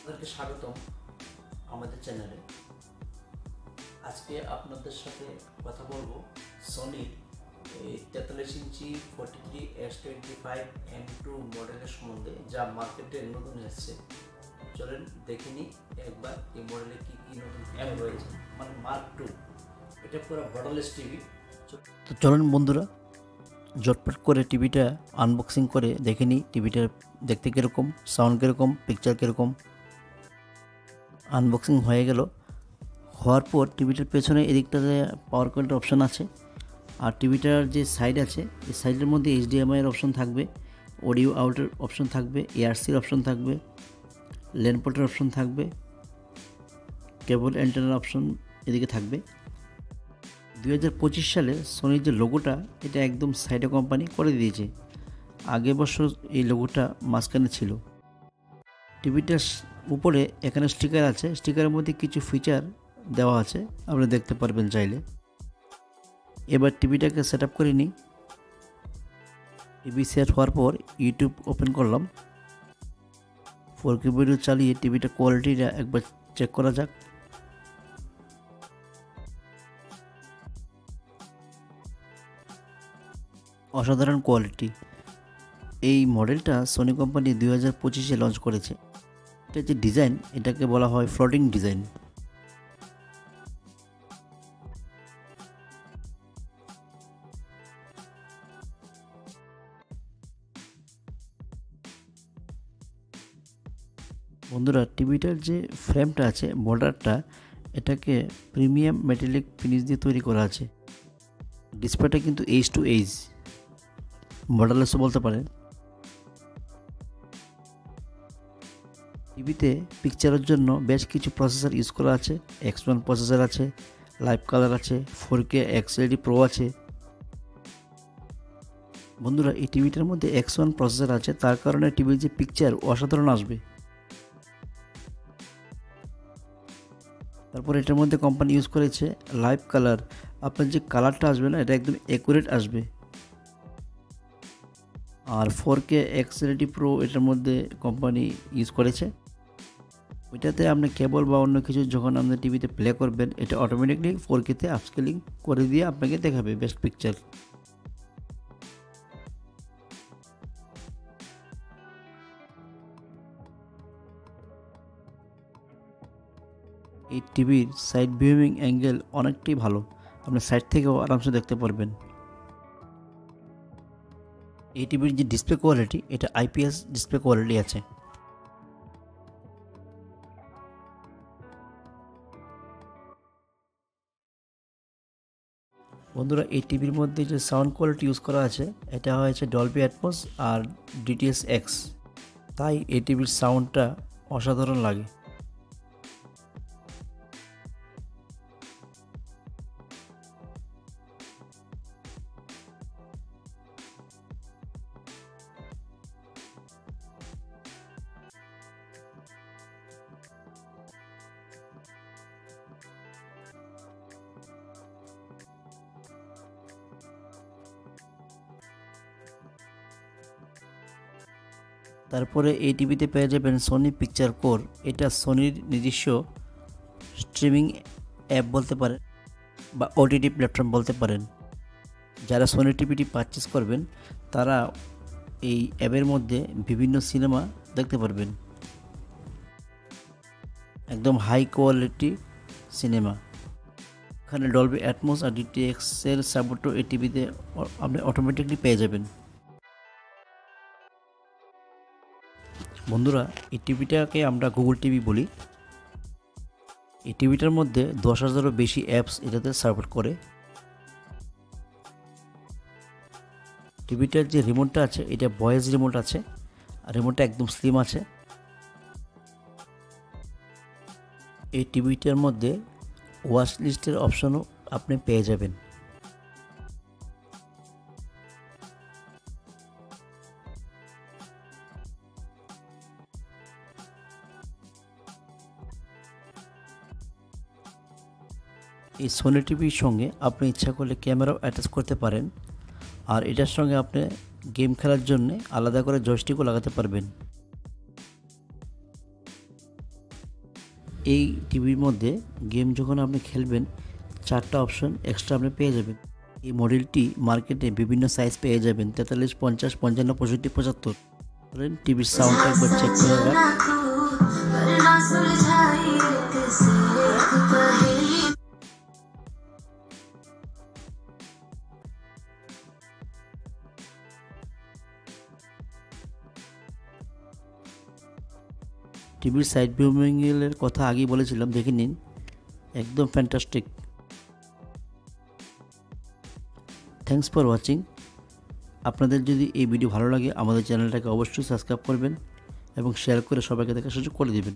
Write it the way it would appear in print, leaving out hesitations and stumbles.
আপনাদেরকে স্বাগতম আমাদের চ্যানেলে। আজকে আপনাদের সাথে কথা বলবো সনির 43 ইঞ্চি 43S25M2 মডেলের সম্বন্ধে, যা মার্কেটে নতুন এসেছে। চলেন দেখে নিই একবার এই মডেলে কী কী নতুন ফিচার রয়েছে। মানে মার্ক 2, এটা পুরো বর্ডারলেস টিভি। তো চলুন বন্ধুরা, ঝটপট করে টিভিটা আনবক্সিং করে দেখে নিই টিভিটার দেখতে কীরকম, সাউন্ড কীরকম, পিকচার কীরকম। আনবক্সিং হয়ে গেল। হওয়ার পর টিভিটার পেছনে এদিকটাতে পাওয়ার কন্ট্রোল অপশান আছে, আর টিভিটার যে সাইড আছে এই সাইডের মধ্যে HDMI এর অপশান থাকবে, অডিও আউটের অপশান থাকবে, এআরসির অপশান থাকবে, ল্যান্ড পোর্টের অপশান থাকবে, কেবল অ্যান্টেনার অপশান এদিকে থাকবে। 2025 সালে সোনির যে লোগোটা, এটা একদম সাইডে কোম্পানি করে দিয়েছে। আগে বছর এই লোগোটা মাঝখানে ছিল। টিভিটার উপরে এখানে স্টিকার আছে, স্টিকারের মধ্যে কিছু ফিচার দেওয়া আছে, আপনি দেখতে পারবেন চাইলে। এবার টিভিটাকে সেট আপ করে নিই। টিভি সেট হওয়ার পর ইউটিউব ওপেন করলাম। 4K ভিডিও চালিয়ে টিভিটার কোয়ালিটিটা একবার চেক করা যাক। অসাধারণ কোয়ালিটি। এই মডেলটা সোনি কোম্পানি 2025-এ লঞ্চ করেছে। এটা যে ডিজাইন, এটাকে বলা হয় ফ্লোটিং ডিজাইন। বন্ধুরা, টিভিটার যে ফ্রেমটা আছে, বর্ডারটা, এটাকে প্রিমিয়াম মেটালিক ফিনিশ দিয়ে তৈরি করা আছে। ডিসপ্লেটা কিন্তু এইচ টু এইচ, বর্ডারলেসও বলতে পারেন। টিভিতে পিকচারের জন্য বেশ কিছু প্রসেসর ইউজ করা আছে। X1 প্রসেসর আছে, লাইভ কালার আছে, 4K XLD প্রো আছে। বন্ধুরা, এই টিভিটার মধ্যে X1 প্রসেসর আছে, তার কারণে টিভির যে পিকচার অসাধারণ আসবে। তারপর এটার মধ্যে কোম্পানি ইউজ করেছে লাইভ কালার। আপনার যে কালারটা আসবে না, এটা একদম অ্যাকুরেট আসবে। আর 4K XLD প্রো এটার মধ্যে কোম্পানি ইউজ করেছে। ওইটাতে আপনি কেবল বা অন্য কিছু যখন আপনি টিভিতে প্লে করবেন, এটা অটোমেটিকলি 4K-তে আপস্কেলিং করে দিয়ে আপনাকে দেখাবে বেস্ট পিকচার। এই টিভির সাইড ভিউইং অ্যাঙ্গেল অনেকটাই ভালো, আপনি সাইড থেকেও আরামসে দেখতে পারবেন। এই টিভির যে ডিসপ্লে কোয়ালিটি, এটা IPS ডিসপ্লে কোয়ালিটি আছে। বন্ধুরা, এই টিভির মধ্যে যে সাউন্ড কোয়ালিটি ইউজ করা আছে, এটা হয়েছে ডলবি অ্যাটমস আর DTS-X, তাই এই টিভির সাউন্ডটা অসাধারণ লাগে। তারপরে এই টিভিতে পেয়ে যাবেন সোনি পিকচার কোর। এটা সোনির নিজস্ব স্ট্রিমিং অ্যাপ বলতে পারেন, বা OTT প্ল্যাটফর্ম বলতে পারেন। যারা সোনি টিভিটি পারচেস করবেন, তারা এই অ্যাপের মধ্যে বিভিন্ন সিনেমা দেখতে পারবেন, একদম হাই কোয়ালিটি সিনেমা। এখানে ডলবি অ্যাটমস আর DTS-এর সাপোর্টও এই টিভিতে আপনি অটোমেটিকলি পেয়ে যাবেন। বন্ধুরা, এই টিভিটাকে আমরা গুগল টিভি বলি। এই টিভিটার মধ্যে 10,000-এরও বেশি অ্যাপস এটাতে সাপোর্ট করে। টিভিটার যে রিমোটটা আছে, এটা ভয়েস রিমোট আছে, আর রিমোটটা একদম স্লিম আছে। এই টিভিটার মধ্যে ওয়াচ লিস্টের অপশনও আপনি পেয়ে যাবেন। এই সোনি টিভির সঙ্গে আপনি ইচ্ছা করলে ক্যামেরাও অ্যাটাচ করতে পারেন, আর এটার সঙ্গে আপনি গেম খেলার জন্য আলাদা করে জয়স্টিকও লাগাতে পারবেন। এই টিভির মধ্যে গেম যখন আপনি খেলবেন 4টা অপশন এক্সট্রা আপনি পেয়ে যাবেন। এই মডেলটি মার্কেটে বিভিন্ন সাইজ পেয়ে যাবেন 43, 50, 55, 65, 75। ধরেন টিভির সাউন্ডটা একবার চেক করে নেবেন। টিভির সাইড ভিউ অ্যাঙ্গেলের কথা আগেই বলেছিলাম, দেখে নিন, একদম ফ্যান্টাস্টিক। Thanks for watching. আপনাদের যদি এই ভিডিও ভালো লাগে আমাদের চ্যানেলটাকে অবশ্যই সাবস্ক্রাইব করবেন এবং শেয়ার করে সবাইকে দেখার সুযোগ করে দেবেন।